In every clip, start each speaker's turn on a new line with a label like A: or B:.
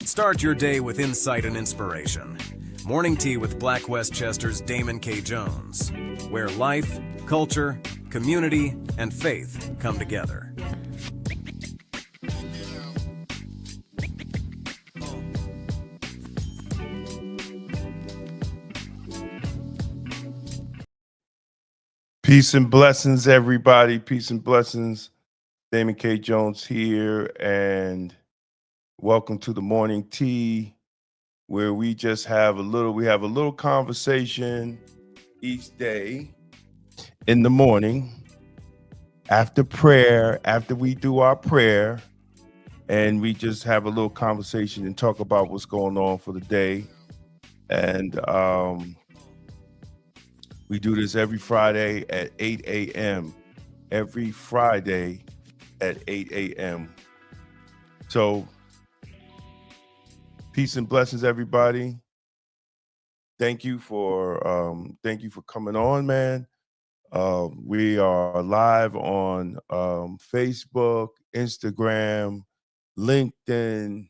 A: Start your day with insight and inspiration. Morning Tea with Black Westchester's Damon K. Jones, where life, culture, community, and faith come together.
B: Peace and blessings, everybody. Peace and blessings. Damon K. Jones here, and welcome to the Morning Tea, where we just have a little conversation each day in the morning after prayer, after we do our prayer, and we just have a little conversation and talk about what's going on for the day. And we do this every Friday at 8 a.m. Every Friday at 8 a.m. So, peace and blessings, everybody. Thank you for coming on, man. We are live on Facebook, Instagram, LinkedIn,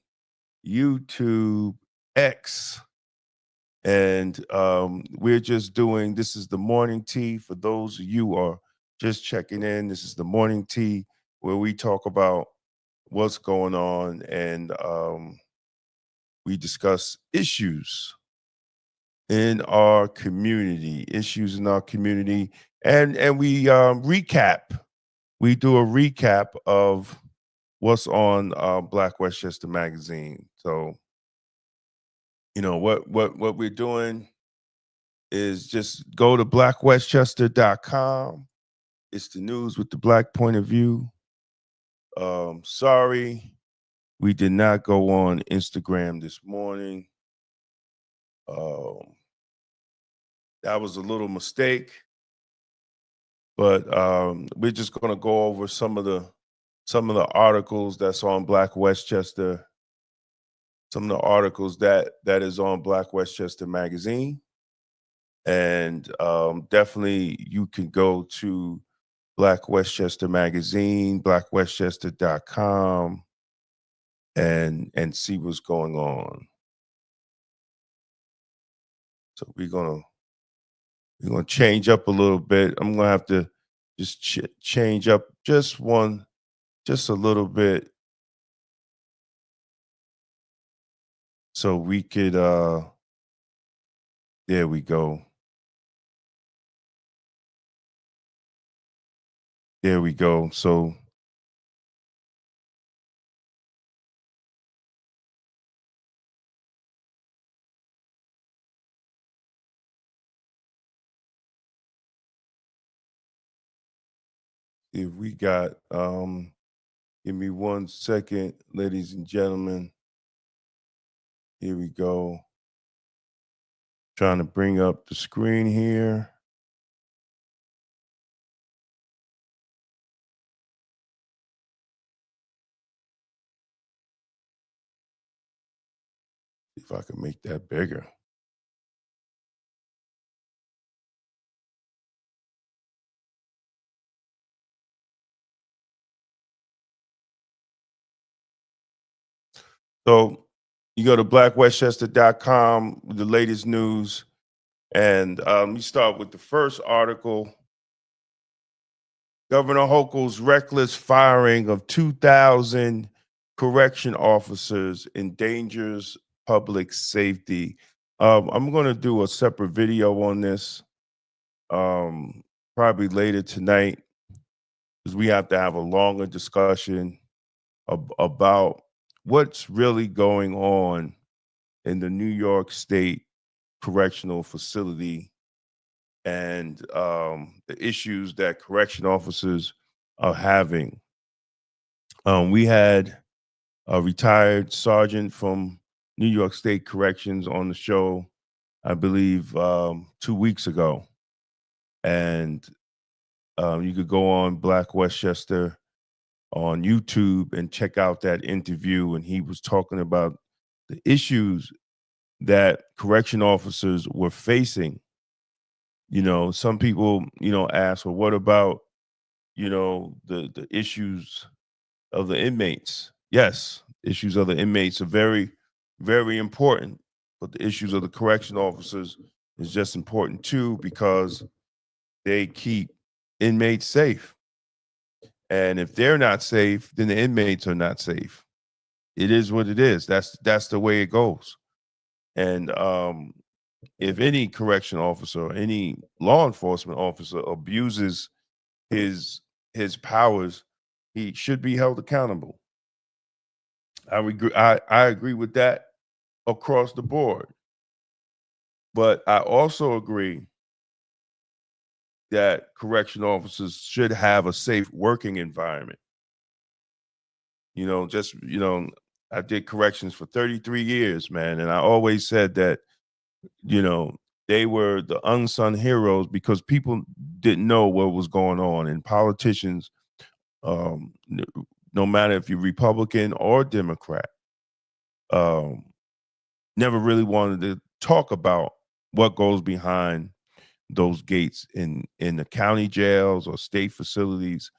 B: YouTube, X. And we're just doing, this is the Morning Tea. For those of you who are just checking in, this is the Morning Tea where we talk about what's going on, and we discuss issues in our community, and we recap. We do a recap of what's on Black Westchester Magazine. So, you know, what we're doing is just go to blackwestchester.com. It's the news with the Black point of view. Sorry, we did not go on Instagram this morning. That was a little mistake, but we're just going to go over some of the articles that's on Black Westchester. Some of the articles that is on Black Westchester Magazine. And definitely you can go to Black Westchester Magazine, blackwestchester.com, and see what's going on. So we're gonna change up a little bit. I'm gonna have to just change up just a little bit, so we could there we go. There we go. So if we got give me 1 second, ladies and gentlemen. Here we go. Trying to bring up the screen here. If I can make that bigger. So you go to blackwestchester.com, the latest news, and we start with the first article. Governor Hochul's reckless firing of 2,000 correction officers endangers public safety. I'm going to do a separate video on this probably later tonight, because we have to have a longer discussion about what's really going on in the New York State Correctional Facility, and the issues that correction officers are having. We had a retired sergeant from New York State Corrections on the show, I believe 2 weeks ago. And you could go on Black Westchester on YouTube and check out that interview. And he was talking about the issues that correction officers were facing. You know, some people, ask, well, what about, the issues of the inmates? Yes, issues of the inmates are very, very important. But the issues of the correction officers is just important too, because they keep inmates safe. And if they're not safe, then the inmates are not safe. It is what it is. That's the way it goes. And if any correction officer or any law enforcement officer abuses his powers, he should be held accountable. I agree with that across the board. But I also agree that correction officers should have a safe working environment. I did corrections for 33 years, man, and I always said that, you know, they were the unsung heroes because people didn't know what was going on, and politicians, um, n- no matter if you're Republican or Democrat, um, never really wanted to talk about what goes behind those gates in the county jails or state facilities.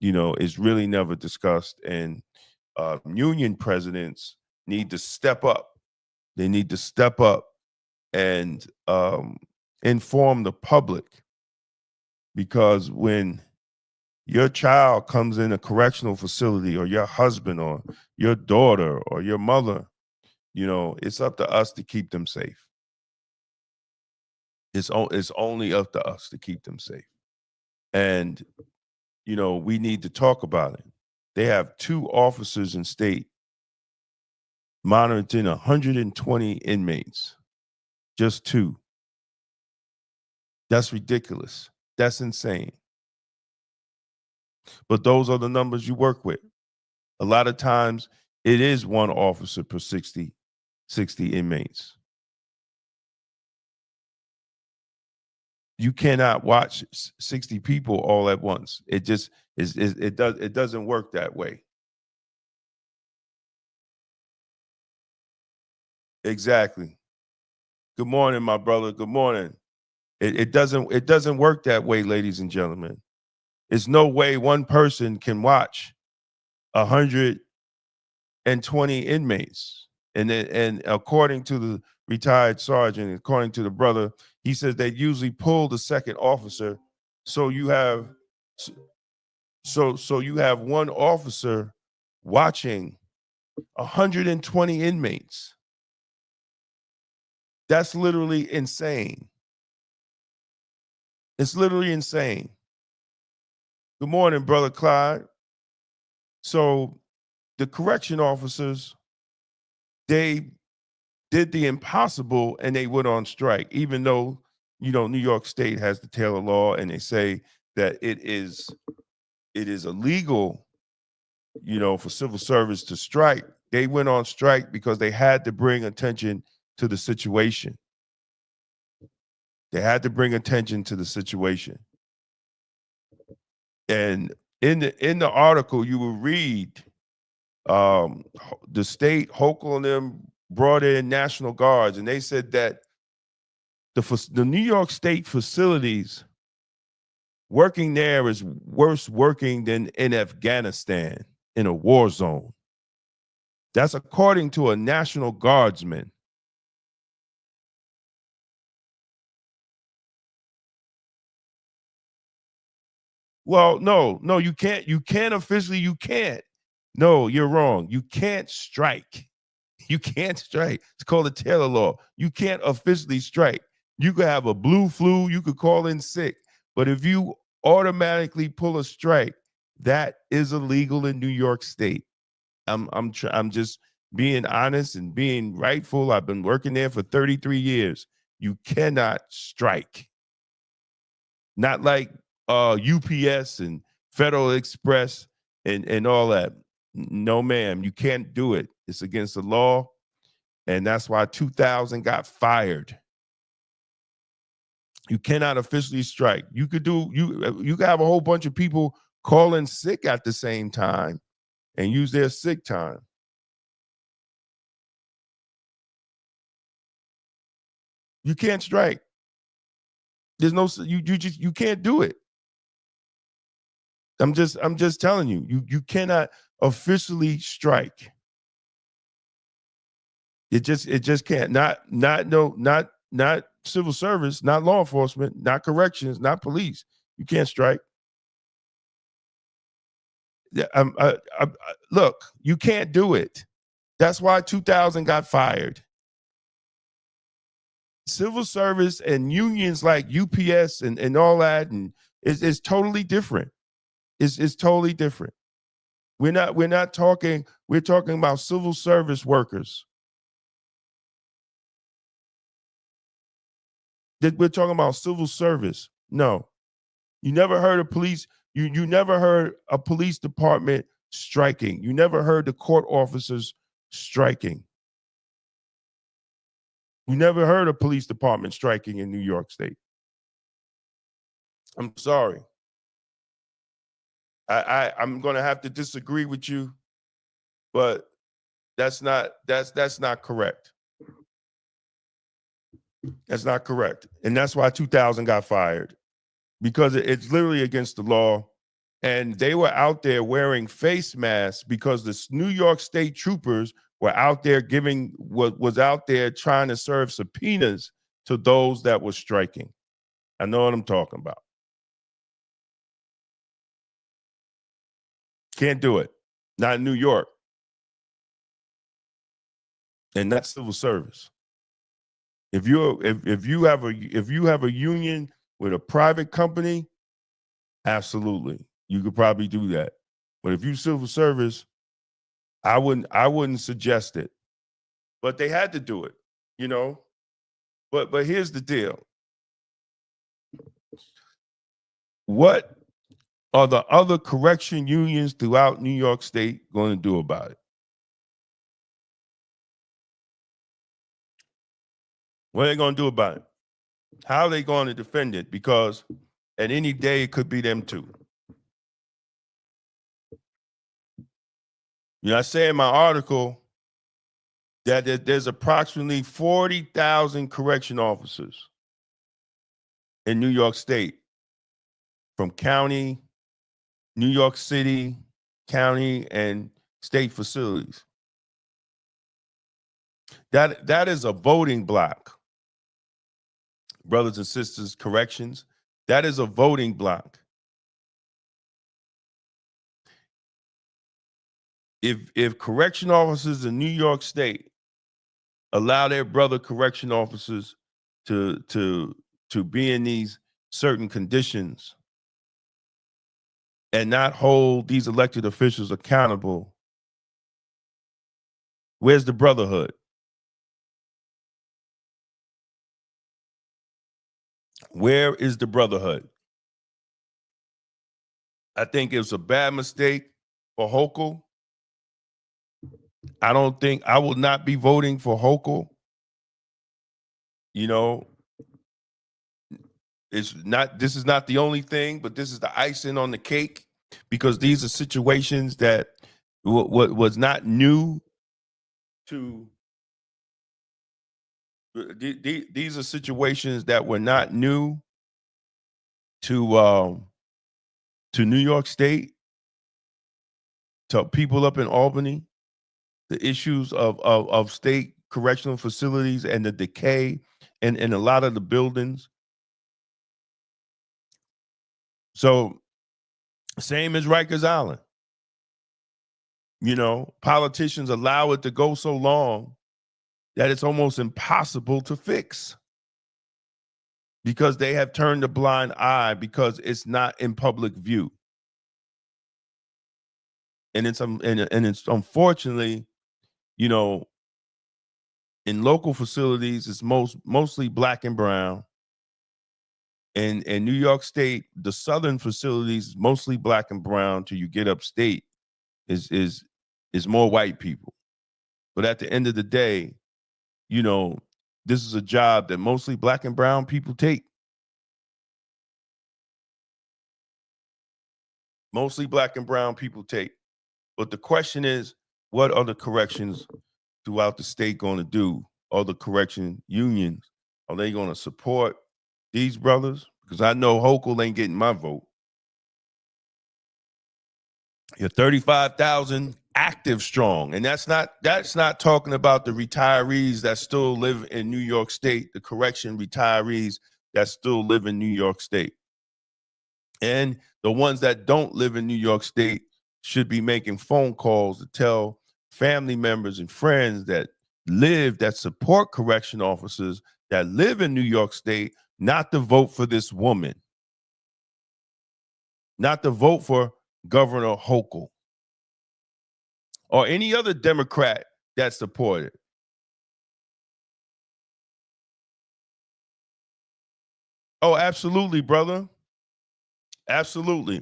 B: Is really never discussed. And union presidents need to step up. They need to step up and inform the public, because when your child comes in a correctional facility, or your husband or your daughter or your mother, it's up to us to keep them safe. It's only up to us to keep them safe. And we need to talk about it. They have 2 officers in state monitoring 120 inmates. Just 2. That's ridiculous. That's insane. But those are the numbers you work with. A lot of times it is 1 officer per 60 inmates. You cannot watch 60 people all at once. It just it doesn't work that way. Exactly. Good morning, my brother. Good morning. It doesn't work that way, ladies and gentlemen. There's no way one person can watch 120 inmates. And according to the retired sergeant, according to the brother, he says they usually pull the second officer. So you have so you have 1 officer watching 120 inmates. That's literally insane. It's literally insane. Good morning, brother Clyde. So the correction officers, they did the impossible and they went on strike, even though, New York State has the Taylor law, and they say that it is illegal, for civil service to strike. They went on strike because they had to bring attention to the situation. They had to bring attention to the situation. And in the article, you will read, the state, Hochul and them brought in National Guards, and they said that the New York State facilities working there is worse working than in Afghanistan in a war zone. That's according to a National Guardsman. Well, no, you can't. You can't officially. You can't. No, you're wrong. You can't strike. You can't strike. It's called the Taylor law. You can't officially strike. You could have a blue flu. You could call in sick. But if you automatically pull a strike, that is illegal in New York State. I'm just being honest and being rightful. I've been working there for 33 years. You cannot strike. Not like UPS and Federal Express and all that. No, ma'am, you can't do it. It's against the law, and that's why 2,000 got fired. You cannot officially strike. You could have a whole bunch of people calling sick at the same time and use their sick time. You can't strike. There's no you can't do it. I'm just telling you. You cannot officially strike. It just can't. Not civil service, not law enforcement, not corrections, not police. You can't strike. Yeah, look, you can't do it. That's why 2000 got fired. Civil service and unions like UPS and all that, and is totally different. It's totally different. We're not talking. We're talking about civil service workers. We're talking about civil service. No, you never heard of police. You never heard a police department striking. You never heard the court officers striking. You never heard a police department striking in New York State. I'm sorry. I'm going to have to disagree with you, but that's not correct. That's not correct, and that's why 2000 got fired, because it's literally against the law. And they were out there wearing face masks because the New York State troopers were out there was out there trying to serve subpoenas to those that were striking. I know what I'm talking about. Can't do it. Not in New York. And that's civil service. If you have a union with a private company, absolutely, you could probably do that. But if you civil service, I wouldn't suggest it. But they had to do it, you know. But here's the deal. What are the other correction unions throughout New York State going to do about it? What are they going to do about it? How are they going to defend it? Because at any day, it could be them too. You know, I say in my article that there's approximately 40,000 correction officers in New York State, from county, New York City, county, and state facilities. That is a voting block. Brothers and sisters, corrections, that is a voting block. If correction officers in New York State allow their brother correction officers to be in these certain conditions and not hold these elected officials accountable, where's the brotherhood? Where is the brotherhood? I think it was a bad mistake for Hochul. I will not be voting for Hochul. You know, this is not the only thing, but this is the icing on the cake, because these are situations that what was not new to these are situations that were not new to New York State, to people up in Albany. The issues of state correctional facilities and the decay in a lot of the buildings. So same as Rikers Island. You know, politicians allow it to go so long that it's almost impossible to fix, because they have turned a blind eye, because it's not in public view. And it's unfortunately, you know, in local facilities, it's mostly Black and brown. And in New York State, the southern facilities, mostly Black and brown, till you get upstate, is more white people. But at the end of the day, you know, this is a job that mostly Black and brown people take. Mostly Black and brown people take. But the question is, what are the corrections throughout the state going to do? Are the correction unions, are they going to support these brothers? Because I know Hochul ain't getting my vote. Your 35,000 active strong. And that's not talking about the retirees that still live in New York State, the correction retirees that still live in New York State. And the ones that don't live in New York State should be making phone calls to tell family members and friends that support correction officers that live in New York State not to vote for this woman, not to vote for Governor Hochul or any other Democrat that supported. Oh, absolutely, brother. Absolutely.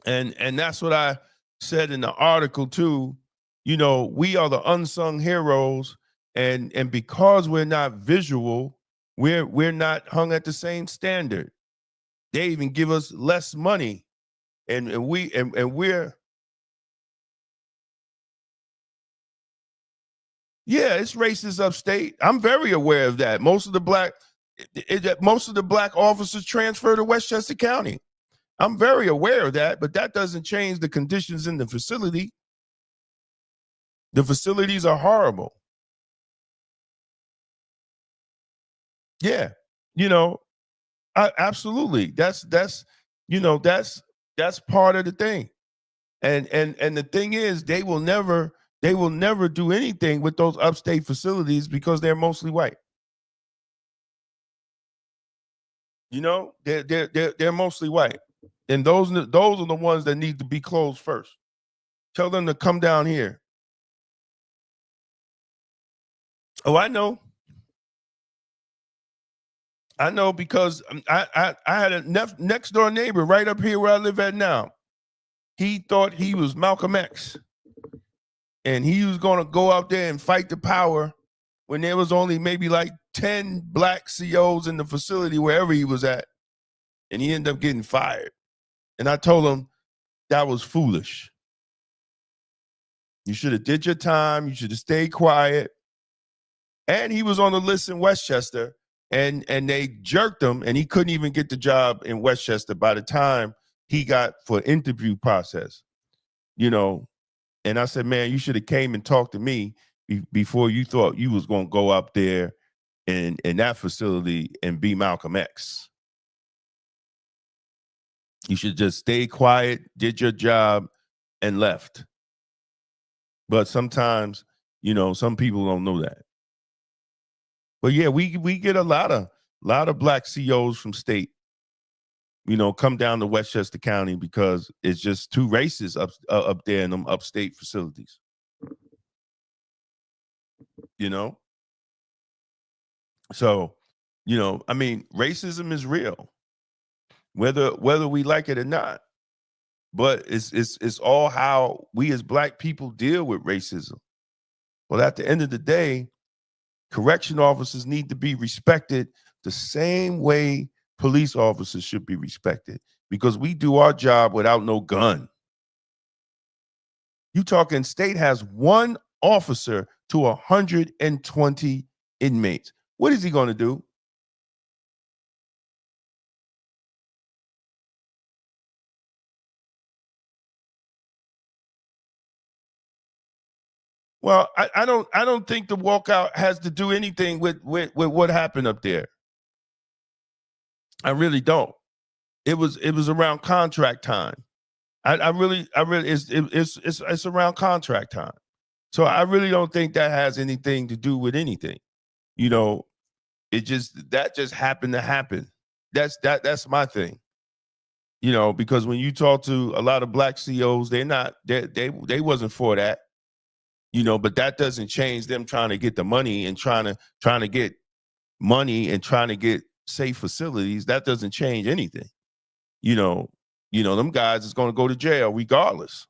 B: And that's what I said in the article too. You know, we are the unsung heroes, and because we're not visual, we're not hung at the same standard. They even give us less money, and we're yeah, it's racist upstate. I'm very aware of that. Most of the black officers transfer to Westchester County. I'm very aware of that, but that doesn't change the conditions in the facility. The facilities are horrible. Yeah, you know, absolutely. That's part of the thing. And the thing is, they will never do anything with those upstate facilities because they're mostly white. You know, they're mostly white, and those are the ones that need to be closed first. Tell them to come down here. Oh, I know because I had a next door neighbor right up here where I live at now. He thought he was Malcolm X, and he was going to go out there and fight the power when there was only maybe like 10 black COs in the facility wherever he was at, and he ended up getting fired. And I told him that was foolish. You should have did your time. You should have stayed quiet. And he was on the list in Westchester, and they jerked him, and he couldn't even get the job in Westchester by the time he got for interview process. You know, and I said, man, you should have came and talked to me before you thought you was going to go up there in that facility and be Malcolm X. You should just stay quiet, did your job, and left. But sometimes, you know, some people don't know that. But yeah, we get a lot of black COs from state, you know, come down to Westchester County because it's just too racist up there in them upstate facilities. You know? So, you know, I mean, racism is real, whether we like it or not. But it's all how we as black people deal with racism. Well, at the end of the day, correction officers need to be respected the same way police officers should be respected, because we do our job without no gun. You talking state has one officer to 120 inmates. What is he going to do? Well, I don't think the walkout has to do anything with what happened up there. I really don't. It was around contract time. I really it's around contract time. So I really don't think that has anything to do with anything. You know, that just happened to happen. That's my thing. You know, because when you talk to a lot of black COs, they wasn't for that. You know, but that doesn't change them trying to get the money and trying to get money and trying to get safe facilities. That doesn't change anything. You know, them guys is going to go to jail regardless.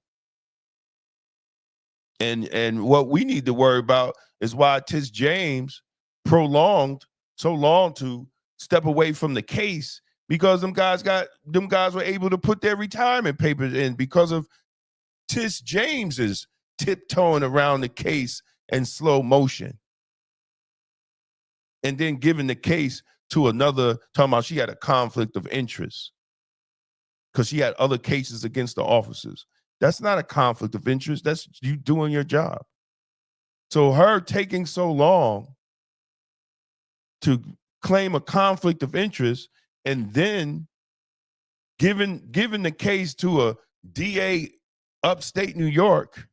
B: And what we need to worry about is why Tis James prolonged so long to step away from the case, because them guys were able to put their retirement papers in because of Tis James's tiptoeing around the case in slow motion, and then giving the case to another, talking about she had a conflict of interest because she had other cases against the officers. That's not a conflict of interest. That's you doing your job. So her taking so long to claim a conflict of interest and then giving the case to a DA upstate New York,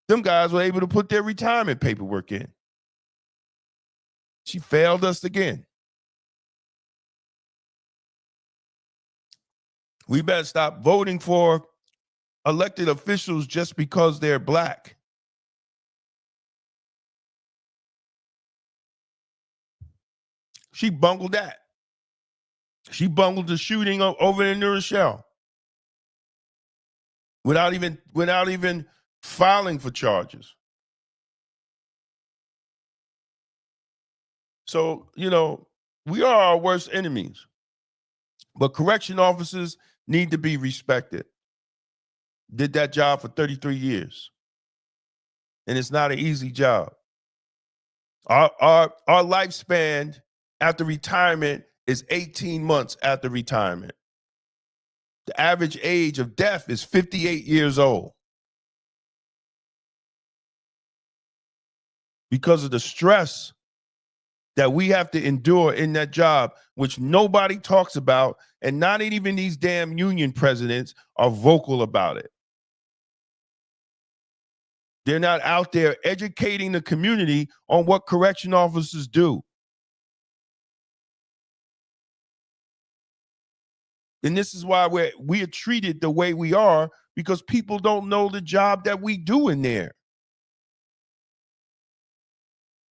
B: them guys were able to put their retirement paperwork in. She failed us again. We better stop voting for elected officials just because they're black. She bungled that. She bungled the shooting over in New Rochelle without even filing for charges. So, we are our worst enemies. But correction officers need to be respected. Did that job for 33 years. And it's not an easy job. Our lifespan after retirement is 18 months after retirement. The average age of death is 58 years old. Because of the stress that we have to endure in that job, which nobody talks about, and not even these damn union presidents are vocal about it. They're not out there educating the community on what correction officers do. And this is why we are treated the way we are, because people don't know the job that we do in there.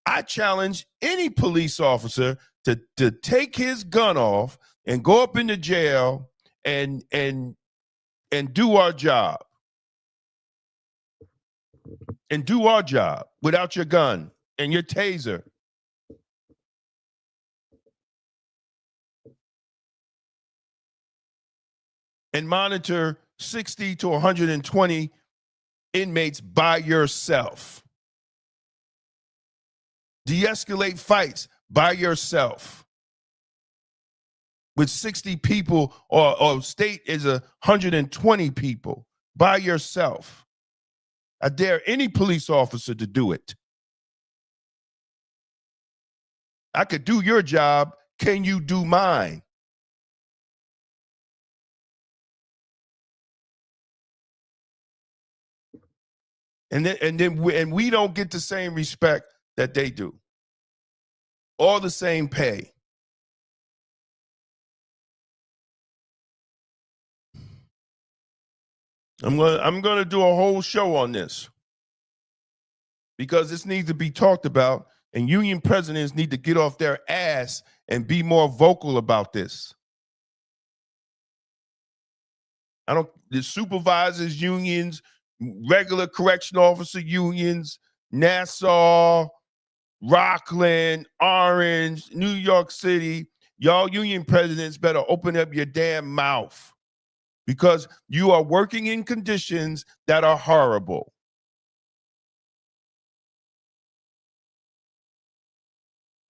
B: I challenge any police officer to take his gun off and go up into jail and do our job. And do our job without your gun and your taser. And monitor 60 to 120 inmates by yourself. De-escalate fights by yourself. With 60 people or state is 120 people by yourself. I dare any police officer to do it. I could do your job. Can you do mine? And we don't get the same respect that they do, or the same pay. I'm gonna do a whole show on this, because this needs to be talked about, and union presidents need to get off their ass and be more vocal about this. The supervisors unions, regular correction officer unions, Nassau, Rockland, Orange, New York City, y'all union presidents better open up your damn mouth, because you are working in conditions that are horrible.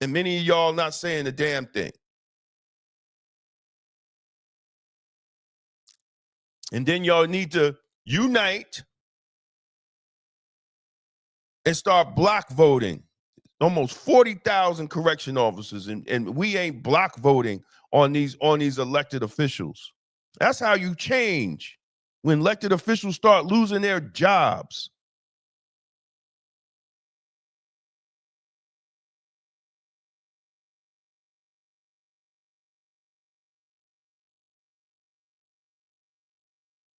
B: And many of y'all not saying a damn thing. And then y'all need to unite and start block voting. Almost 40,000 correction officers, and we ain't block voting on these elected officials. That's how you change, when elected officials start losing their jobs.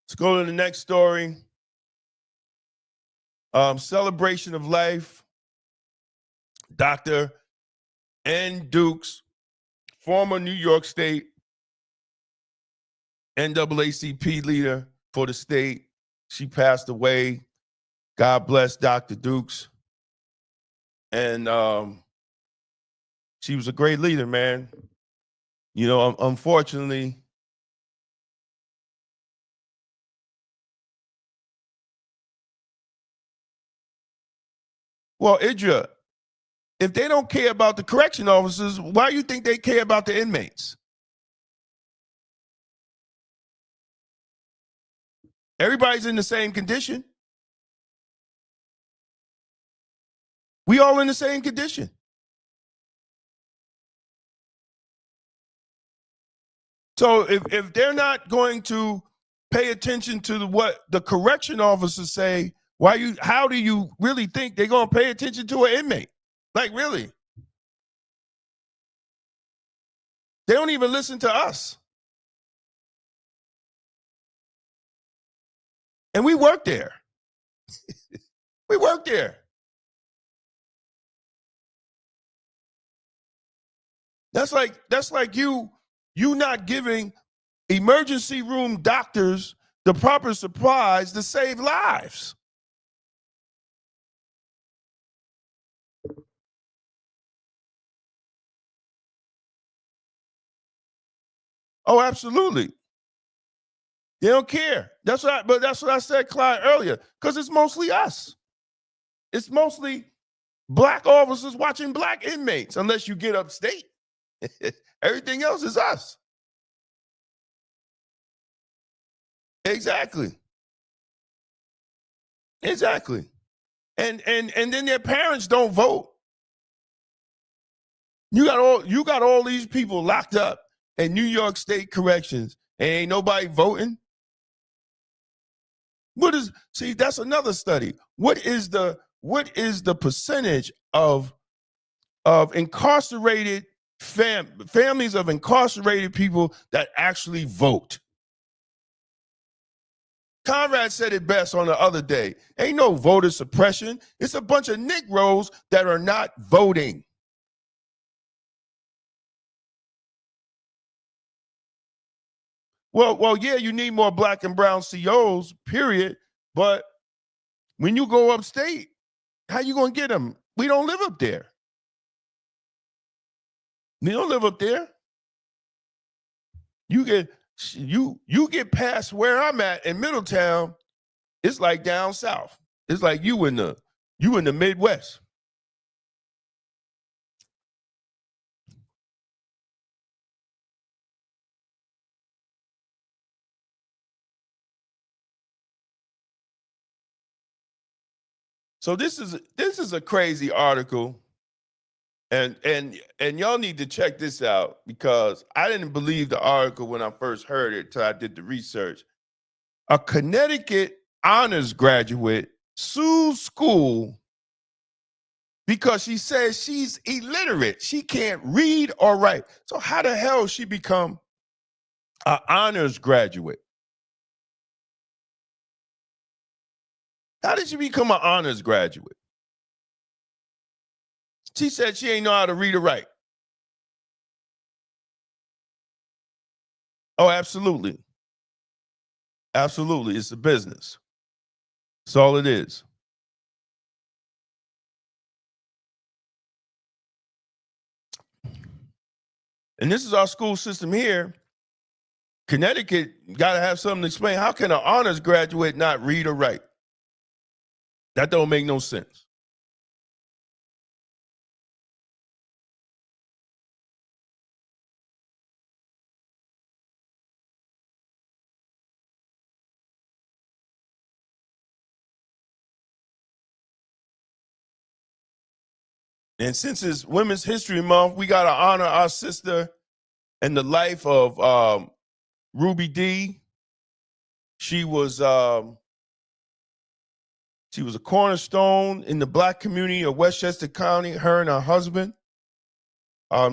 B: Let's go to the next story. Celebration of life. Dr. N. Dukes, former New York State NAACP leader for the state. She passed away. God bless Dr. Dukes. And she was a great leader, man. Unfortunately, well, Idra, if they don't care about the correction officers, why do you think they care about the inmates? Everybody's in the same condition. We all in the same condition. So if they're not going to pay attention to what the correction officers say, how do you really think they're going to pay attention to an inmate? Like, really? They don't even listen to us. And we work there. We work there. That's like you not giving emergency room doctors the proper supplies to save lives. Oh, absolutely. They don't care. That's what I said, Clyde, earlier, because it's mostly us. It's mostly black officers watching black inmates, unless you get upstate. Everything else is us. Exactly. Exactly. And then their parents don't vote. You got all these people locked up in New York State corrections, and ain't nobody voting. See, that's another study. What is the percentage of incarcerated families of incarcerated people that actually vote? Conrad said it best on the other day. Ain't no voter suppression. It's a bunch of Negroes that are not voting. Well, yeah, you need more black and brown COs, period. But when you go upstate, how you gonna get them? We don't live up there. We don't live up there. You get past where I'm at in Middletown, it's like down south. It's like you in the Midwest. So this is a crazy article, and y'all need to check this out, because I didn't believe the article when I first heard it till I did the research. A Connecticut honors graduate sues school because she says she's illiterate. She can't read or write. So how the hell she become an honors graduate? How did she become an honors graduate? She said she ain't know how to read or write. Oh, absolutely. Absolutely. It's a business. That's all it is. And this is our school system here. Connecticut got to have something to explain. How can an honors graduate not read or write? That don't make no sense. And since it's Women's History Month, we got to honor our sister and the life of Ruby Dee. She was a cornerstone in the black community of Westchester County, her and her husband.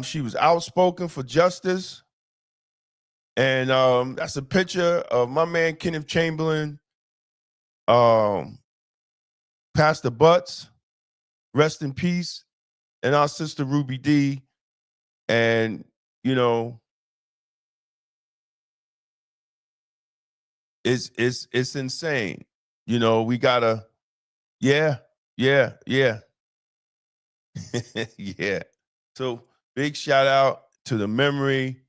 B: She was outspoken for justice. And that's a picture of my man Kenneth Chamberlain, Pastor Butts, rest in peace, and our sister Ruby Dee. And, you know, it's insane. You know, we gotta, yeah. Yeah. So big shout out to the memory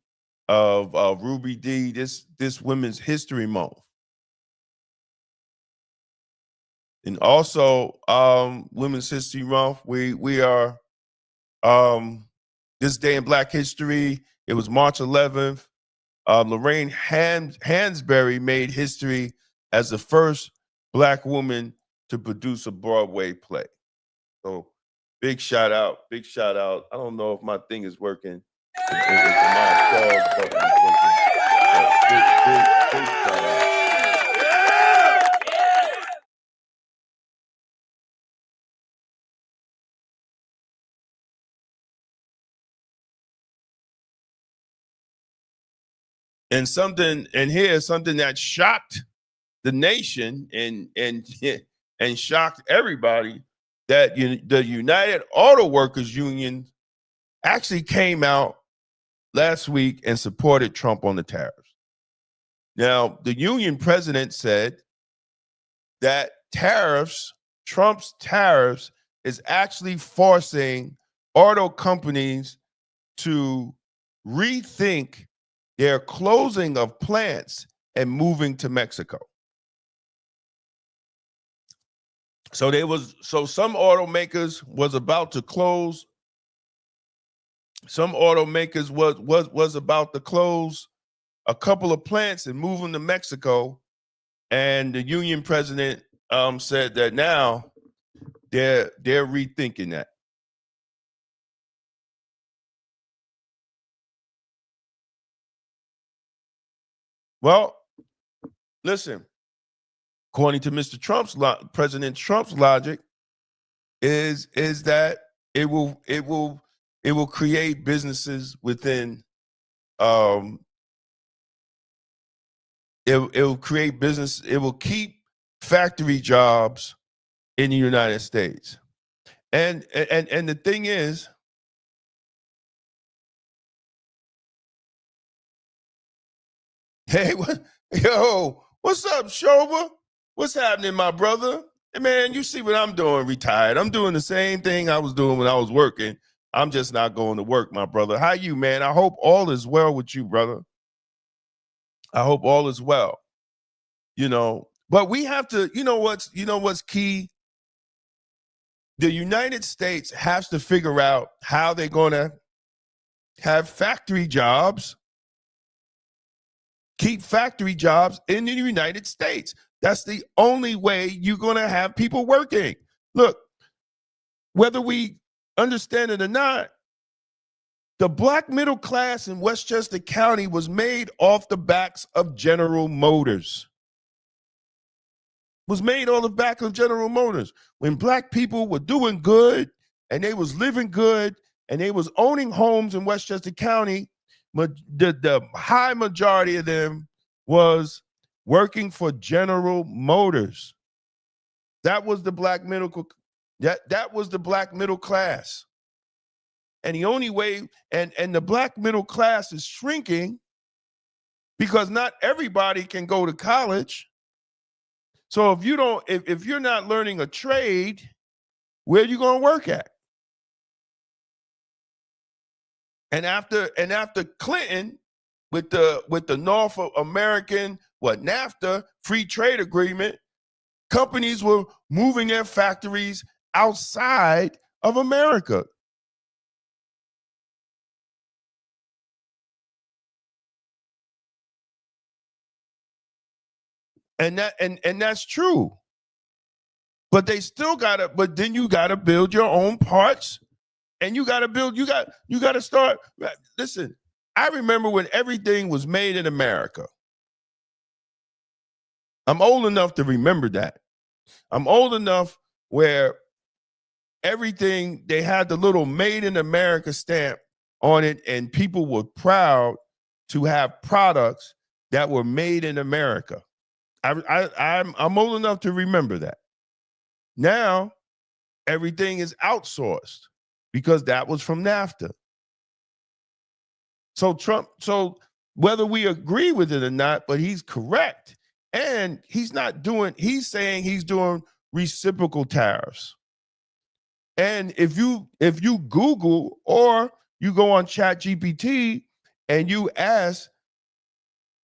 B: of Ruby Dee this Women's History Month. And also Women's History Month, we are this day in Black history. It was March 11th. Lorraine Hansberry made history as the first Black woman to produce a Broadway play. So big shout out, big shout out. I don't know if my thing is working. If my applause button is working. Big shout out. And here's something that shocked the nation and shocked everybody, that the United Auto Workers Union actually came out last week and supported Trump on the tariffs. Now, the union president said that Trump's tariffs is actually forcing auto companies to rethink their closing of plants and moving to Mexico. So some automakers was about to close. Some automakers was about to close a couple of plants and move them to Mexico. And the union president said that now they're rethinking that. Well, listen, according to President Trump's logic, is that it will create businesses within it will create business, it will keep factory jobs in the United States. And the thing is, hey, what's up, Shoba? What's happening, my brother? Hey, man, you see what I'm doing, retired. I'm doing the same thing I was doing when I was working. I'm just not going to work, my brother. How you, man? I hope all is well with you, brother. I hope all is well. But we have to, what's key? The United States has to figure out how they're going to have factory jobs, keep factory jobs in the United States. That's the only way you're going to have people working. Look, whether we understand it or not, the Black middle class in Westchester County was made off the backs of General Motors. Was made on the back of General Motors. When Black people were doing good and they was living good and they was owning homes in Westchester County, the high majority of them was working for General Motors. That was the Black that was the Black middle class. And the only way, and the Black middle class is shrinking because not everybody can go to college. So if you're not learning a trade, where are you going to work at? And after Clinton, with the North American NAFTA free trade agreement, companies were moving their factories outside of America. And that's true. But they still but then you gotta build your own parts, and you gotta start. Listen, I remember when everything was made in America. I'm old enough to remember that. I'm old enough where everything, they had the little made in America stamp on it, and people were proud to have products that were made in America. I'm old enough to remember that. Now, everything is outsourced because that was from NAFTA. So whether we agree with it or not, but he's correct. And he's saying he's doing reciprocal tariffs. And if you Google or you go on ChatGPT and you ask,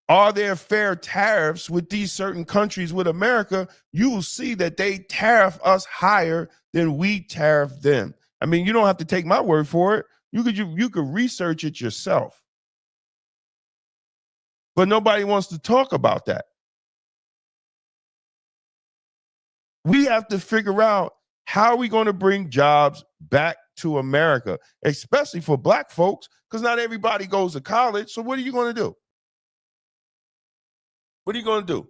B: are there fair tariffs with these certain countries with America, you will see that they tariff us higher than we tariff them. I mean, you don't have to take my word for it. You could research it yourself. But nobody wants to talk about that. We have to figure out how are we going to bring jobs back to America, especially for Black folks, because not everybody goes to college. So what are you going to do? What are you going to do?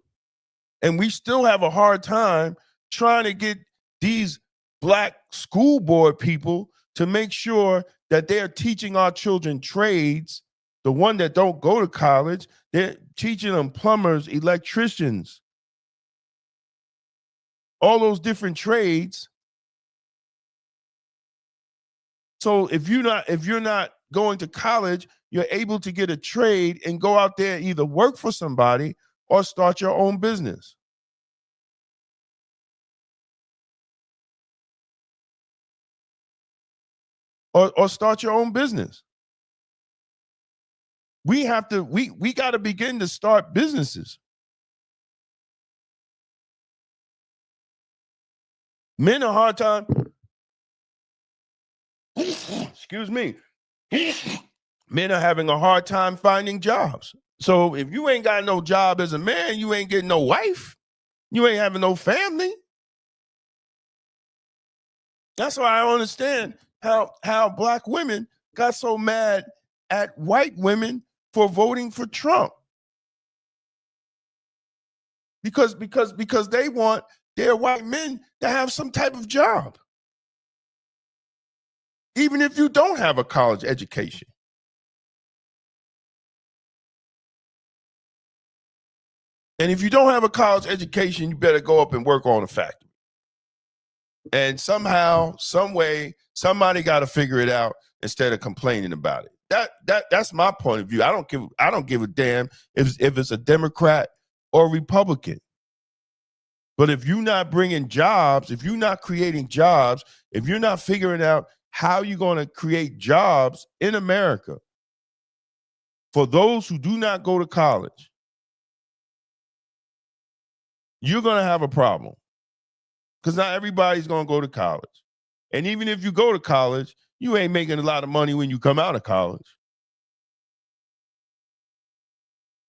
B: And we still have a hard time trying to get these Black school board people to make sure that they're teaching our children trades. The one that don't go to college, they're teaching them plumbers, electricians, all those different trades. So if you're not going to college, you're able to get a trade and go out there, either work for somebody or start your own business. Or start your own business. We got to begin to start businesses. Men are hard time. Excuse me. Men are having a hard time finding jobs. So if you ain't got no job as a man, you ain't getting no wife. You ain't having no family. That's why I don't understand how Black women got so mad at white women for voting for Trump. Because they want their white men to have some type of job. Even if you don't have a college education. And if you don't have a college education, you better go up and work on a factory. And somehow, some way, somebody got to figure it out instead of complaining about it. That's my point of view. I don't give a damn if it's a Democrat or Republican. But if you're not bringing jobs, if you're not creating jobs, if you're not figuring out how you're going to create jobs in America for those who do not go to college, you're going to have a problem. Because not everybody's going to go to college. And even if you go to college, you ain't making a lot of money when you come out of college.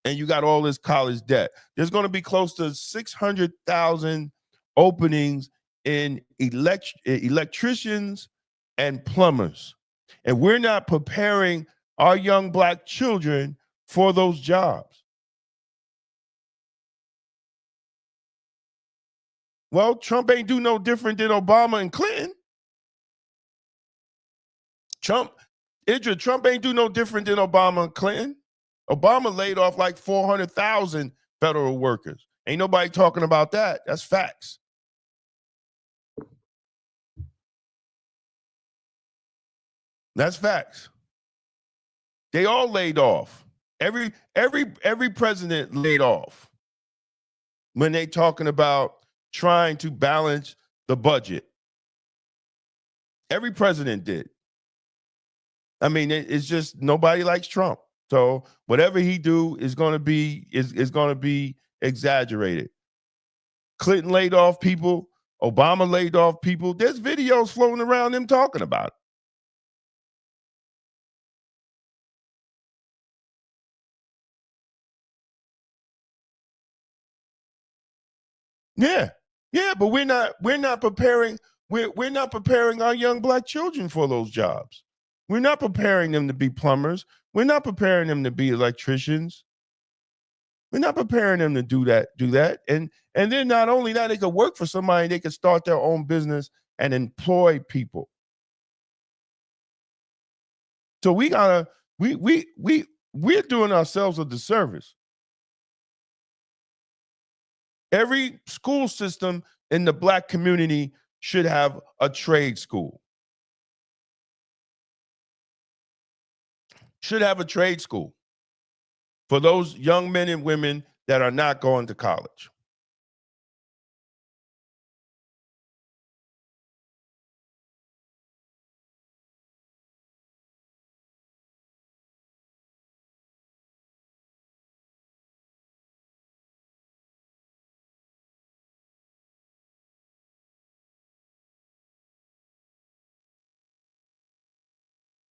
B: And you got all this college debt. There's going to be close to 600,000 openings in electricians and plumbers. And we're not preparing our young Black children for those jobs. Well, Trump ain't do no different than Obama and Clinton. Trump ain't do no different than Obama and Clinton. Obama laid off like 400,000 federal workers. Ain't nobody talking about that. That's facts. That's facts. They all laid off. Every president laid off when they talking about trying to balance the budget. Every president did. I mean, it's just nobody likes Trump. So whatever he do is going to be exaggerated. Clinton laid off people. Obama laid off people. There's videos floating around them talking about it. Yeah, but we're not preparing our young Black children for those jobs. We're not preparing them to be plumbers. We're not preparing them to be electricians. We're not preparing them to do that. And then not only that, they could work for somebody, they could start their own business and employ people. So we're doing ourselves a disservice. Every school system in the Black community should have a trade school. Should have a trade school for those young men and women that are not going to college.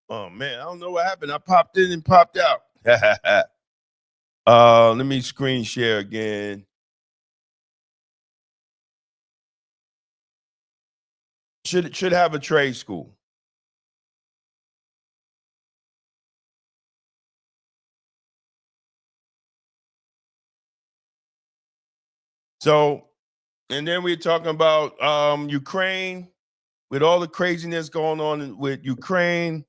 B: Oh man, I don't know what happened. I popped in and popped out. Let me screen share again. should have a trade school. So, and then we're talking about Ukraine, with all the craziness going on with Ukraine.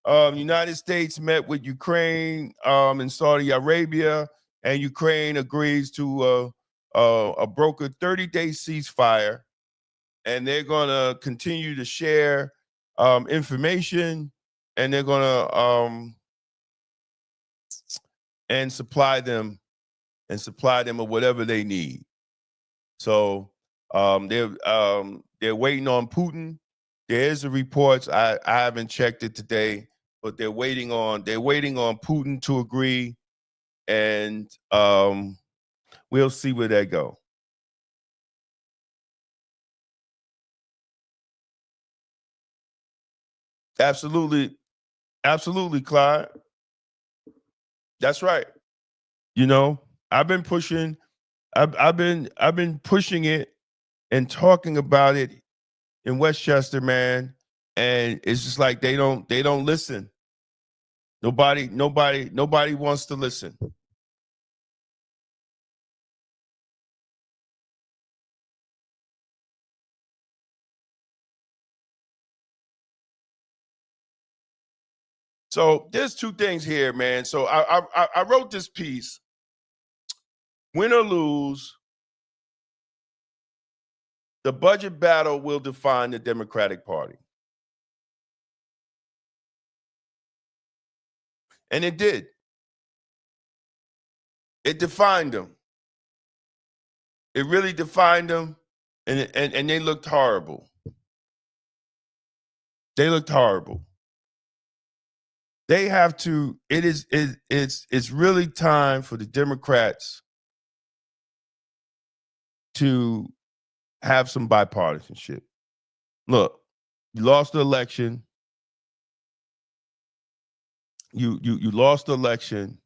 B: United States met with Ukraine in Saudi Arabia, and Ukraine agrees to a brokered 30-day ceasefire, and they're going to continue to share information, and they're going to and supply them of whatever they need. So they're waiting on Putin. There's the reports. I haven't checked it today, but they're waiting on Putin to agree, and we'll see where they go. Absolutely, absolutely, Clyde. That's right. You know, I've been pushing. I've been pushing it and talking about it in Westchester, man, and it's just like they don't listen. Nobody wants to listen. So there's two things here, man. So I wrote this piece. Win or lose, the budget battle will define the Democratic Party. And it did. It defined them. It really defined them, and they looked horrible. They looked horrible. They have to. It's really time for the Democrats to have some bipartisanship. Look, you lost the election. You lost the election.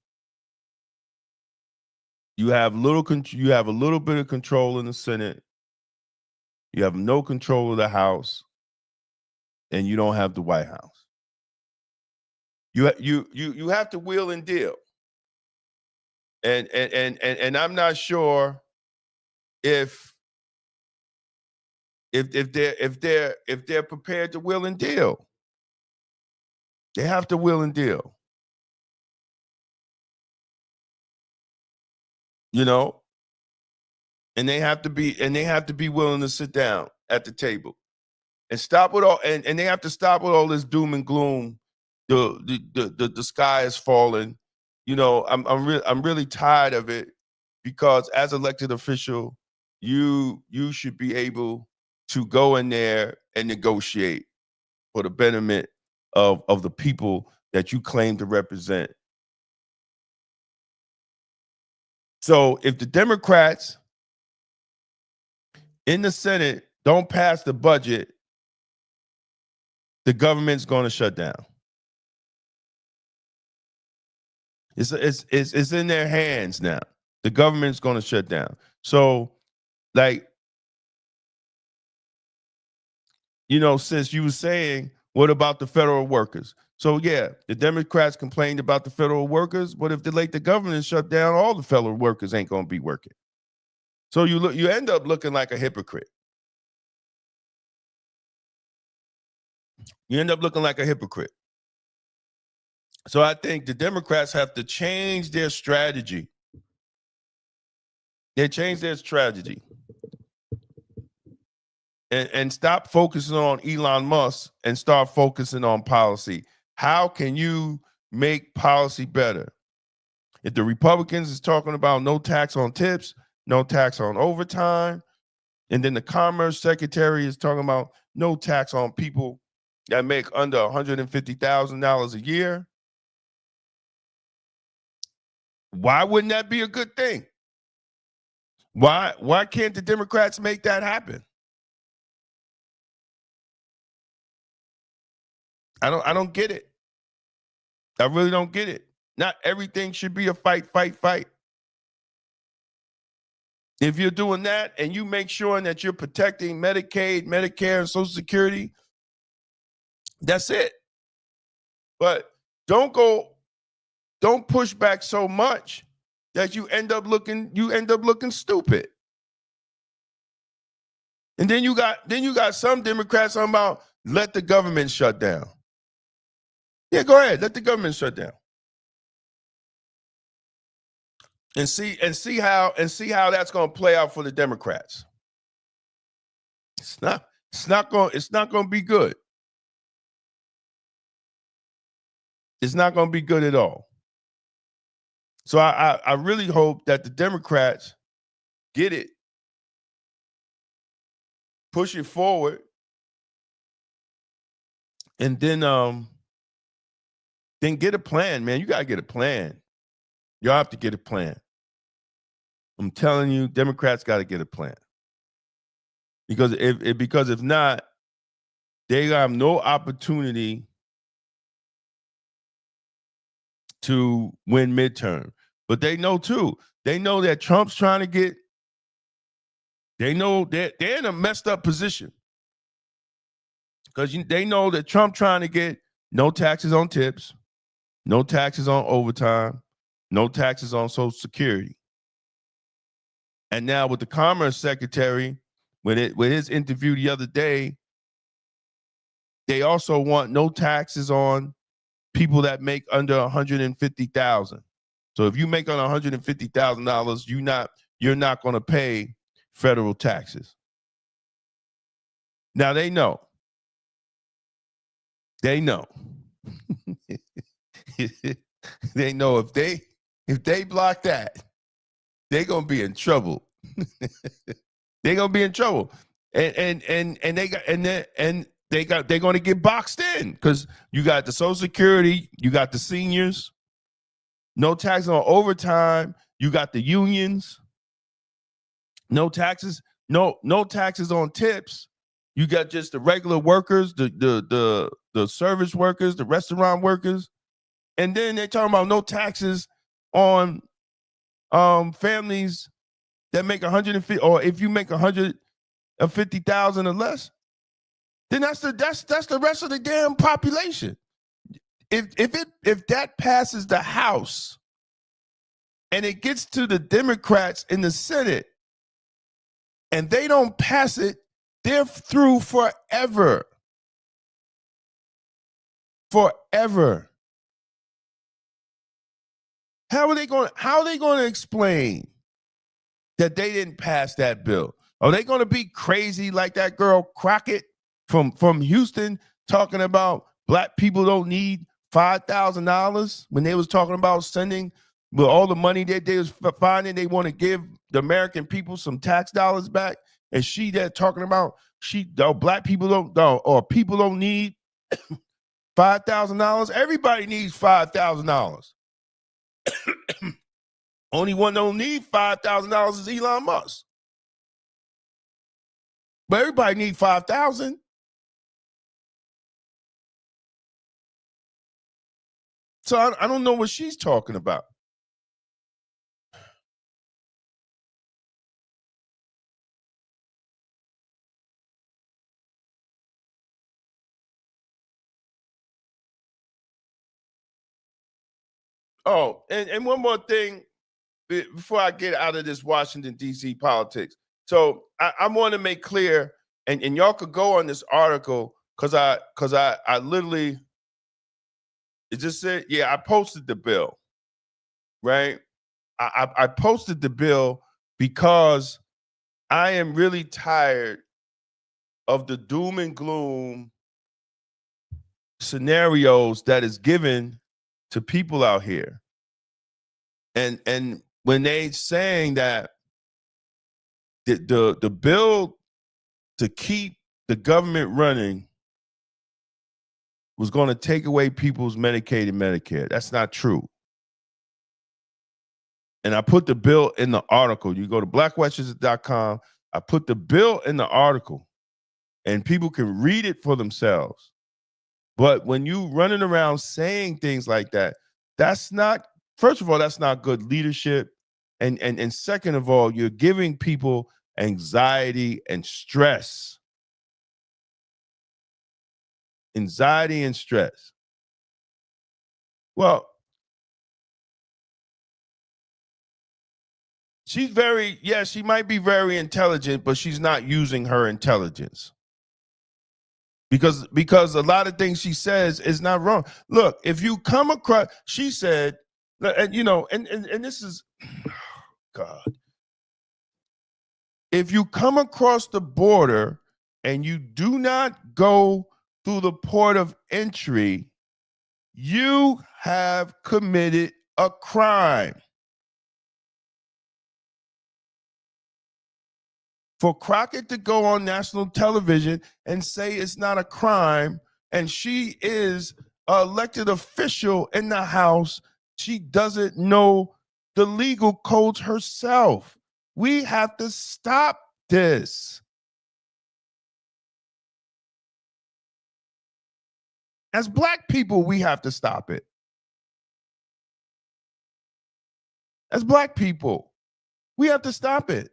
B: You have a little bit of control in the Senate. You have no control of the House, and you don't have the White House. You have to wheel and deal. And I'm not sure if they're prepared to wheel and deal. They have to wheel and deal. You know, and they have to be willing to sit down at the table and stop with all and they have to stop with all this doom and gloom. The sky is falling. You know, I'm really tired of it, because as elected official, you should be able to go in there and negotiate for the betterment of the people that you claim to represent. So if the Democrats in the Senate don't pass the budget, the government's going to shut down. It's in their hands now. The government's going to shut down. So, like, you know, since you were saying, what about the federal workers? So yeah, the Democrats complained about the federal workers, but if they let the government shut down, all the federal workers ain't going to be working. So you end up looking like a hypocrite. You end up looking like a hypocrite. So I think the Democrats have to change their strategy. They change their strategy and stop focusing on Elon Musk and start focusing on policy. How can you make policy better? If the Republicans is talking about no tax on tips, no tax on overtime, and then the Commerce Secretary is talking about no tax on people that make under $150,000 a year, why wouldn't that be a good thing? Why can't the Democrats make that happen? I don't get it. I really don't get it. Not everything should be a fight, fight, fight. If you're doing that and you make sure that you're protecting Medicaid, Medicare, and Social Security, that's it. But don't push back so much that you end up looking stupid. And then you got some Democrats talking about let the government shut down. Yeah, go ahead, let the government shut down. And see how that's going to play out for the Democrats. It's not going to be good. It's not going to be good at all. So I really hope that the Democrats get it, push it forward, and then get a plan, man. You got to get a plan. You have to get a plan. I'm telling you, Democrats got to get a plan. Because if not, they have no opportunity to win midterm. But they know too. They know that Trump's trying to get. They know that they're in a messed up position because they know that Trump trying to get no taxes on tips, no taxes on overtime, no taxes on Social Security. And now with the Commerce Secretary, with his interview the other day, they also want no taxes on people that make under $150,000. So if you make under $150,000, you're not going to pay federal taxes. Now they know. They know. They know if they block that, they're gonna be in trouble. They're gonna be in trouble. And they're gonna get boxed in because you got the Social Security, you got the seniors, no tax on overtime, you got the unions, no taxes, no taxes on tips. You got just the regular workers, the service workers, the restaurant workers, and then they're talking about no taxes on families that make 150, or if you make 150,000 or less, then that's the rest of the damn population. If that passes the House and it gets to the Democrats in the Senate and they don't pass it, they're through forever. Forever. How are they going to explain that they didn't pass that bill? Are they going to be crazy like that girl Crockett from Houston talking about black people don't need $5,000 when they was talking about sending with all the money that they was finding, they want to give the American people some tax dollars back? And she there talking about black people or people don't need $5,000. Everybody needs $5,000. Only one don't need $5,000 is Elon Musk. But everybody need $5,000. So I don't know what she's talking about. Oh, and one more thing before I get out of this Washington, D.C. politics. So I want to make clear, and y'all could go on this article because I literally, it just said, yeah, I posted the bill, right? I posted the bill because I am really tired of the doom and gloom scenarios that is given to people out here. And when they saying that the bill to keep the government running was going to take away people's Medicaid and Medicare, that's not true. And I put the bill in the article. You go to blackwestchester.com. I put the bill in the article, and people can read it for themselves. But when you running around saying things like that, that's not, first of all, that's not good leadership. And second of all, you're giving people anxiety and stress. Anxiety and stress. Well, she might be very intelligent, but she's not using her intelligence. Because a lot of things she says is not wrong. Look, if you come across, she said, and this is, God. If you come across the border and you do not go through the port of entry, you have committed a crime. For Crockett to go on national television and say it's not a crime, and she is an elected official in the House, she doesn't know the legal codes herself. We have to stop this. As Black people, we have to stop it. As Black people, we have to stop it.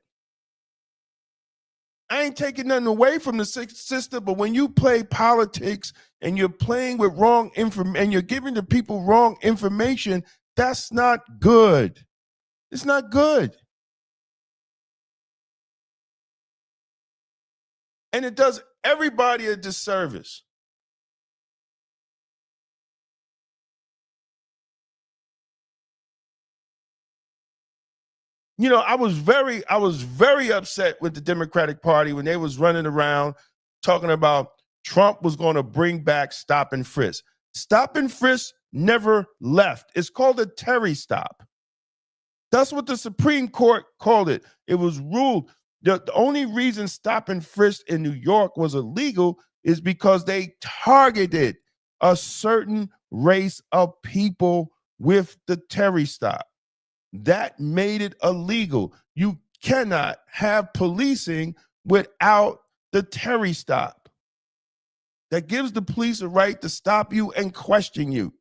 B: I ain't taking nothing away from the sister, but when you play politics and you're playing with wrong information and you're giving the people wrong information, that's not good. It's not good. And it does everybody a disservice. I was very upset with the Democratic Party when they was running around talking about Trump was going to bring back stop and frisk. Stop and frisk never left. It's called a Terry stop. That's what the Supreme Court called it. It was ruled. The only reason stop and frisk in New York was illegal is because they targeted a certain race of people with the Terry stop. That made it illegal. You cannot have policing without the Terry stop. That gives the police a right to stop you and question you.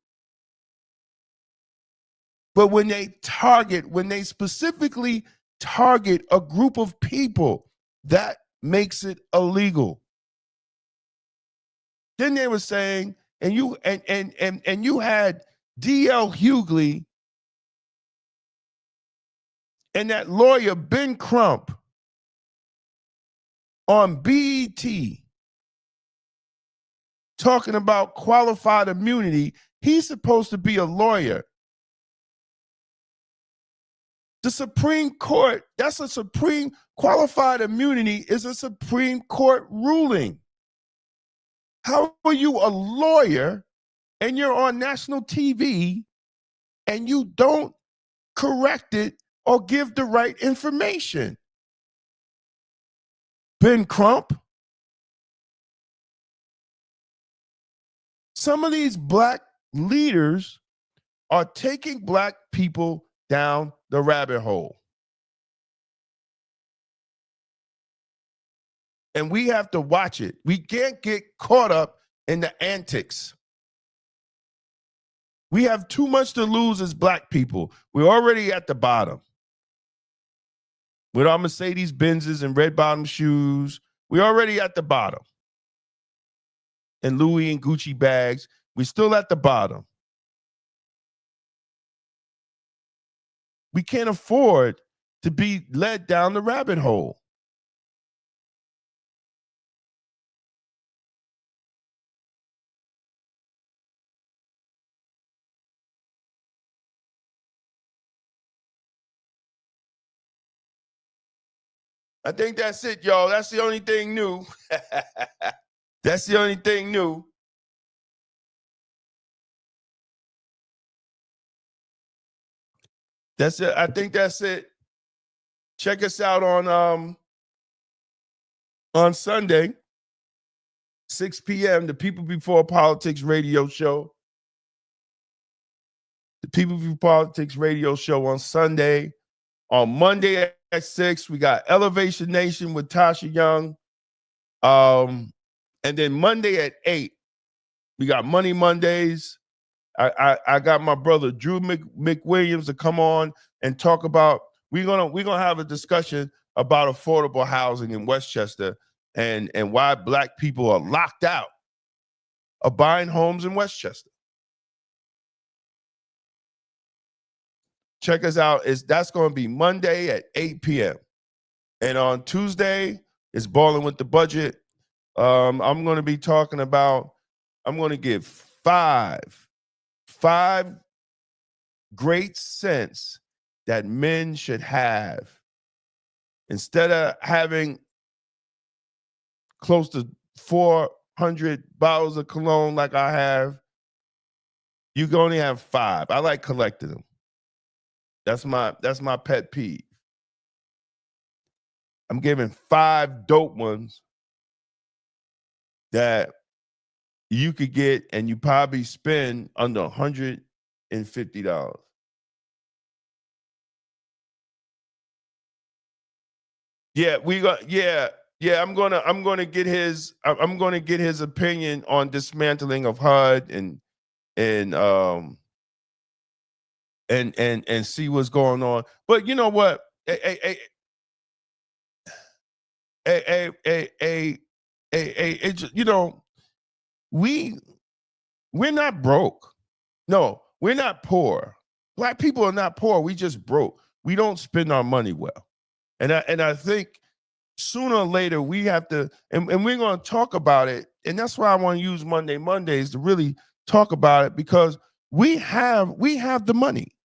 B: But when they specifically target a group of people, that makes it illegal. Then they were saying, and you had D.L. Hughley and that lawyer Ben Crump on BET talking about qualified immunity. He's supposed to be a lawyer. The Supreme Court, qualified immunity is a Supreme Court ruling. How are you a lawyer and you're on national TV and you don't correct it or give the right information? Ben Crump. Some of these Black leaders are taking Black people down the rabbit hole. And we have to watch it. We can't get caught up in the antics. We have too much to lose as Black people. We're already at the bottom. With our Mercedes Benzes and red bottom shoes, we're already at the bottom. And Louis and Gucci bags, we're still at the bottom. We can't afford to be led down the rabbit hole. I think that's it, y'all. That's the only thing new. That's the only thing new. That's it. I think that's it. Check us out on Sunday, 6 p.m., the People Before Politics radio show. The People Before Politics radio show on Sunday. On Monday at 6, we got Elevation Nation with Tasha Young. And then Monday at 8, we got Money Mondays. I got my brother Drew McWilliams to come on and talk about we're gonna have a discussion about affordable housing in Westchester and why Black people are locked out of buying homes in Westchester. Check us out. That's going to be Monday at 8 p.m. And on Tuesday, it's Balling with the Budget. I'm going to be talking about, I'm going to give five great sense that men should have. Instead of having close to 400 bottles of cologne like I have, you can only have 5. I like collecting them. That's my pet peeve. I'm giving 5 dope ones that you could get and you probably spend under $150. Yeah, I'm gonna get his opinion on dismantling of HUD and see what's going on. But you know what? You know, we're not broke. No, we're not poor. Black people are not poor. We just broke. We don't spend our money well. And I think sooner or later we have to, and we're going to talk about it. And that's why I want to use Mondays to really talk about it, because we have the money.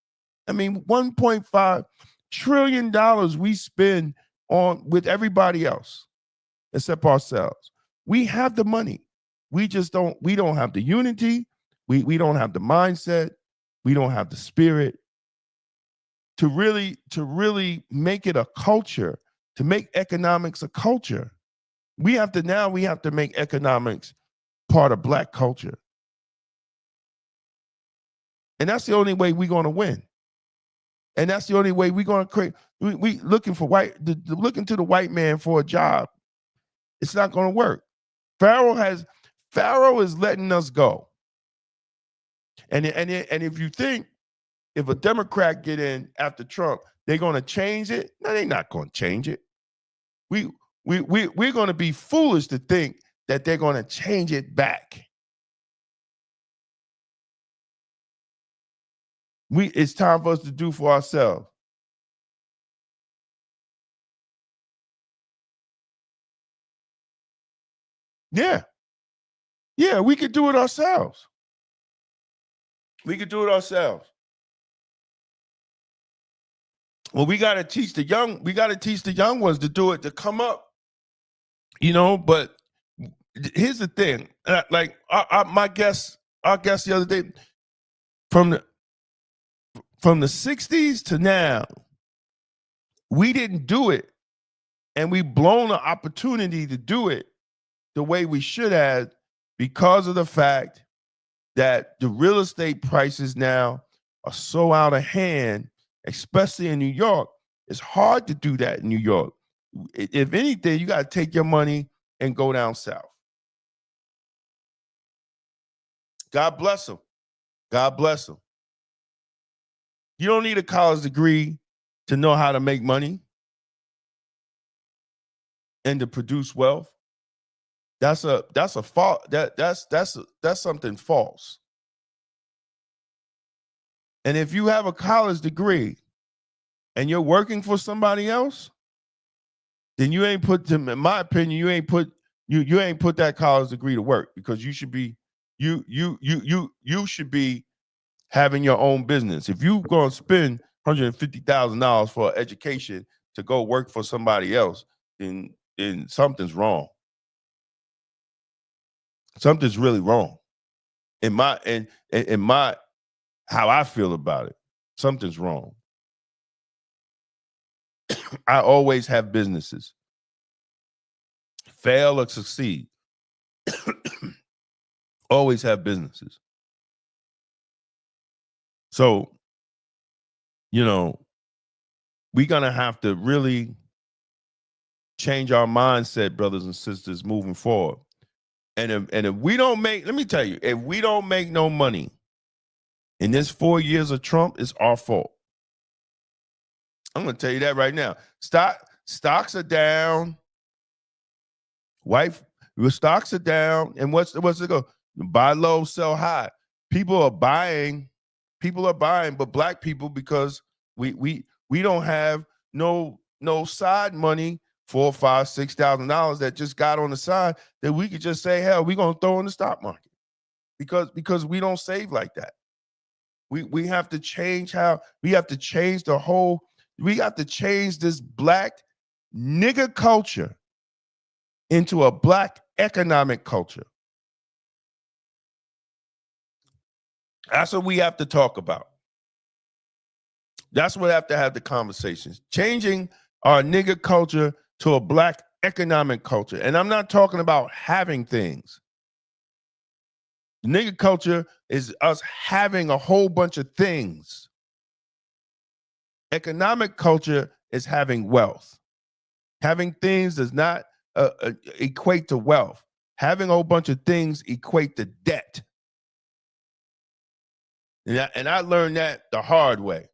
B: I mean, $1.5 trillion we spend on with everybody else except ourselves. We have the money. We don't have the unity. We don't have the mindset. We don't have the spirit to really make it a culture, to make economics a culture. We have to make economics part of Black culture. And that's the only way we're going to win. And that's the only way we're going to create. We looking for looking to the white man for a job. It's not going to work. Pharaoh is letting us go. And if you think if a Democrat get in after Trump, they're going to change it, no, they're not going to change it. We're going to be foolish to think that they're going to change it back. It's time for us to do for ourselves. Yeah, we could do it ourselves. We could do it ourselves. Well, we got to teach the young ones to do it, to come up, you know. But here's the thing: like our guest the other day, from the 60s to now, we didn't do it, and we blown the opportunity to do it the way we should have, because of the fact that the real estate prices now are so out of hand, especially in New York. It's hard to do that in New York. If anything, you got to take your money and go down south. God bless them. God bless them. You don't need a college degree to know how to make money and to produce wealth. That's something false. And if you have a college degree and you're working for somebody else, then you ain't put them, in my opinion, you ain't put that college degree to work, because you should be should be having your own business. If you're going to spend $150,000 for education to go work for somebody else, then something's wrong. Something's really wrong. In my how I feel about it, something's wrong. I always have businesses. Fail or succeed. Always have businesses. So, you know, we're going to have to really change our mindset, brothers and sisters, moving forward. And if we don't make, let me tell you, if we don't make no money in this 4 years of Trump, it's our fault. I'm going to tell you that right now. Stocks are down. Stocks are down. And what's it go? Buy low, sell high. People are buying, but black people, because we don't have no side money, $4,000, $5,000, $6,000 that just got on the side that we could just say, hell, we're gonna throw in the stock market, because we don't save like that. We have to change we have to change this black nigger culture into a black economic culture. That's what we have to talk about. That's what we have to have the conversations. Changing our nigger culture to a black economic culture. And I'm not talking about having things. Nigger culture is us having a whole bunch of things. Economic culture is having wealth. Having things does not equate to wealth. Having a whole bunch of things equate to debt. And I learned that the hard way.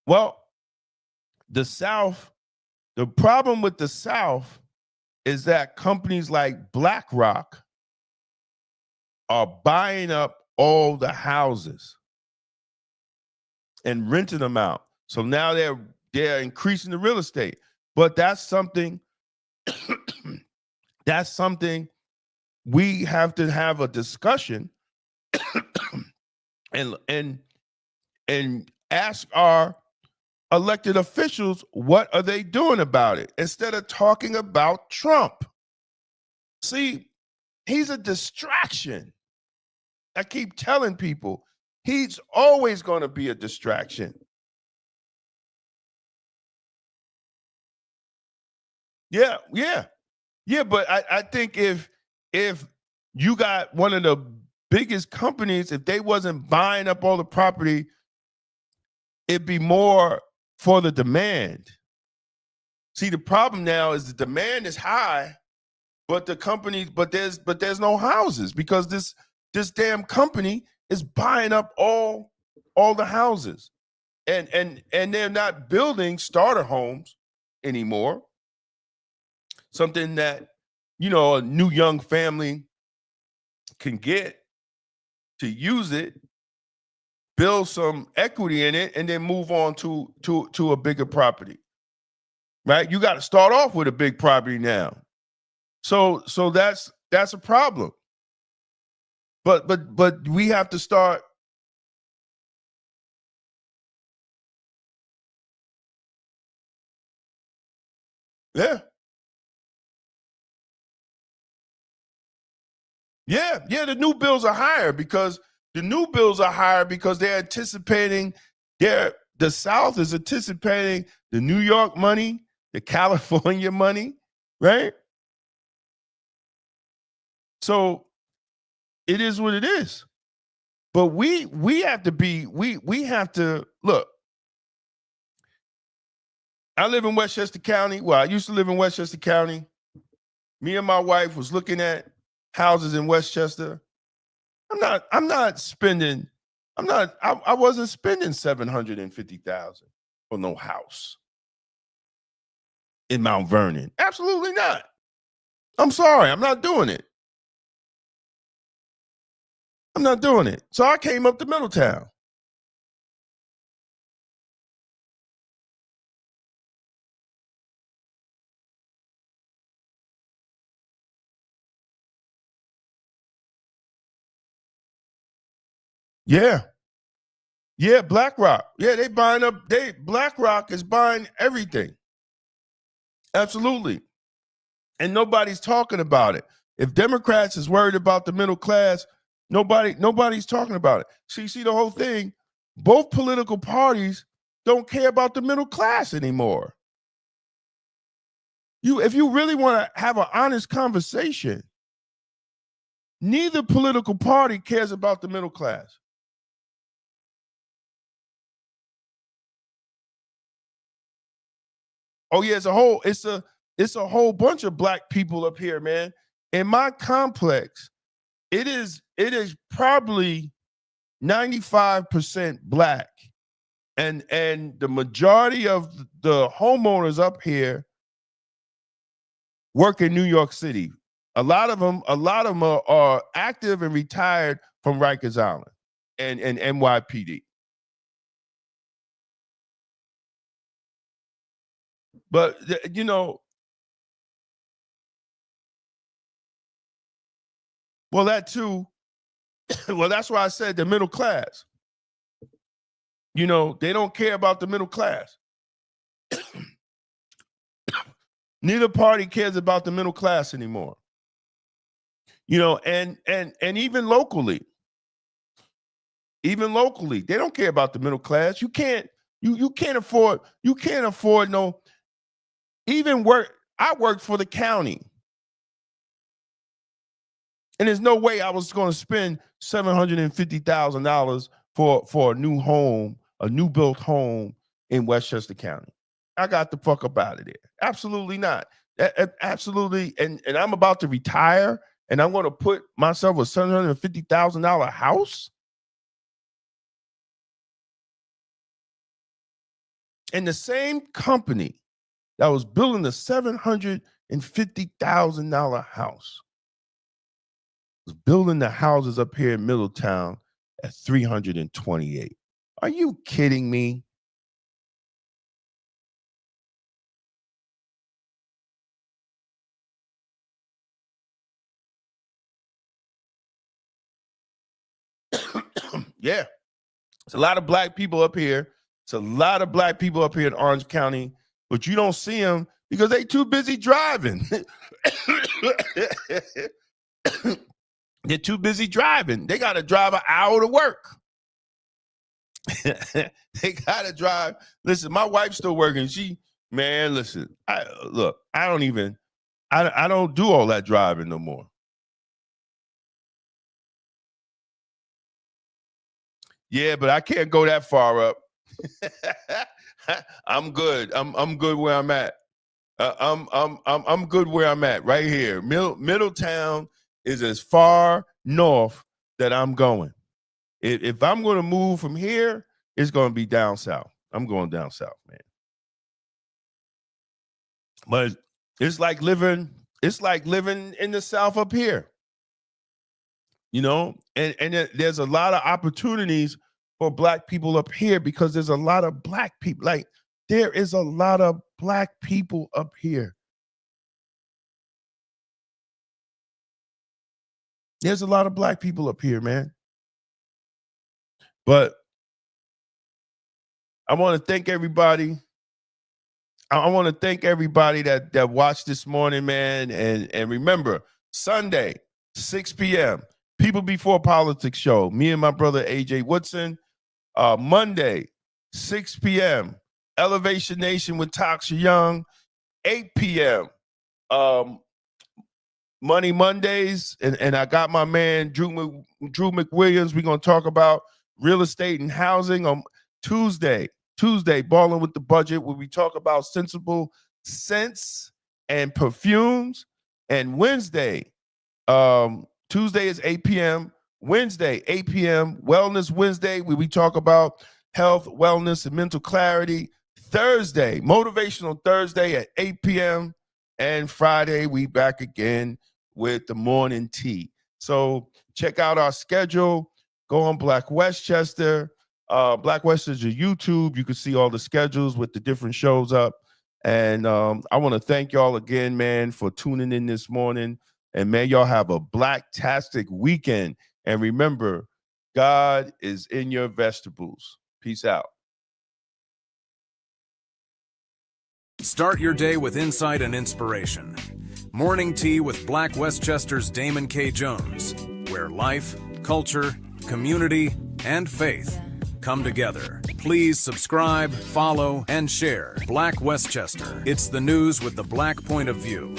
B: Well, the problem with the South is that companies like BlackRock are buying up all the houses and renting them out. So now they're increasing the real estate. But that's something we have to have a discussion and ask our elected officials, what are they doing about it, instead of talking about Trump. See, he's a distraction. I keep telling people, he's always going to be a distraction. Yeah, but I think if you got one of the biggest companies, if they wasn't buying up all the property, it'd be more for the demand. See, the problem now is the demand is high, but there's no houses, because this damn company is buying up all the houses, and they're not building starter homes anymore. Something that, a new young family can get to use it, build some equity in it, and then move on to a bigger property. Right? You got to start off with a big property now. So that's a problem. But we have to start. Yeah. The new bills are higher because they're anticipating the South is anticipating the New York money, the California money, right? So it is what it is. But we have to look. I live in Westchester County. Well, I used to live in Westchester County. Me and my wife was looking at houses in Westchester. I wasn't spending $750,000 for no house in Mount Vernon. Absolutely not. I'm sorry, I'm not doing it. So I came up to Middletown. Yeah, BlackRock. Yeah, BlackRock is buying everything. Absolutely. And nobody's talking about it. If Democrats is worried about the middle class, nobody's talking about it. See the whole thing, both political parties don't care about the middle class anymore. If you really want to have an honest conversation, neither political party cares about the middle class. Oh yeah, it's a whole bunch of black people up here, man. In my complex, it is probably 95% black. And the majority of the homeowners up here work in New York City. A lot of them are active and retired from Rikers Island and NYPD. But you know, well, that too. Well, that's why I said the middle class. You know, they don't care about the middle class. Neither party cares about the middle class anymore. You know, and even locally, they don't care about the middle class. You can't afford no, even work. I worked for the county. And there's no way I was going to spend $750,000 for a new home, a new built home in Westchester County. I got the fuck up out of there. Absolutely not. Absolutely. And I'm about to retire, and I'm going to put myself a $750,000 house. And the same company that was building the $750,000 house was building the houses up here in Middletown at $328,000. Are you kidding me? Yeah. It's a lot of black people up here. It's a lot of black people up here in Orange County, but you don't see them because they too busy driving. They're too busy driving. They got to drive an hour to work. They got to drive. Listen, my wife's still working. Listen, I don't do all that driving no more. Yeah, but I can't go that far up. I'm good. I'm good where I'm at. I'm good where I'm at right here. Middletown is as far north that I'm going. If I'm going to move from here, it's going to be down south. I'm going down south, man. But it's like living in the South up here. You know, and there's a lot of opportunities for black people up here because there's a lot of black people. Like, there is a lot of black people up here. There's a lot of black people up here, man. But I want to thank everybody. I want to thank everybody that watched this morning, man. And remember, Sunday, 6 p.m., People Before Politics show. Me and my brother, AJ Woodson. Monday, 6 p.m., Elevation Nation with Toxa Young. 8 p.m., Money Mondays. And I got my man, Drew McWilliams. We're going to talk about real estate and housing on Tuesday, Balling with the Budget, where we talk about sensible scents and perfumes. And Wednesday, Tuesday is 8 p.m., Wednesday, 8 p.m., Wellness Wednesday, where we talk about health, wellness, and mental clarity. Thursday, Motivational Thursday at 8 p.m., and Friday, we back again with the morning tea. So check out our schedule. Go on Black Westchester. Black Westchester YouTube. You can see all the schedules with the different shows up. And I want to thank y'all again, man, for tuning in this morning. And may y'all have a black-tastic weekend. And remember, God is in your vegetables. Peace out.
A: Start your day with insight and inspiration. Morning Tea with Black Westchester's Damon K. Jones, where life, culture, community, and faith come together. Please subscribe, follow, and share Black Westchester. It's the news with the black point of view.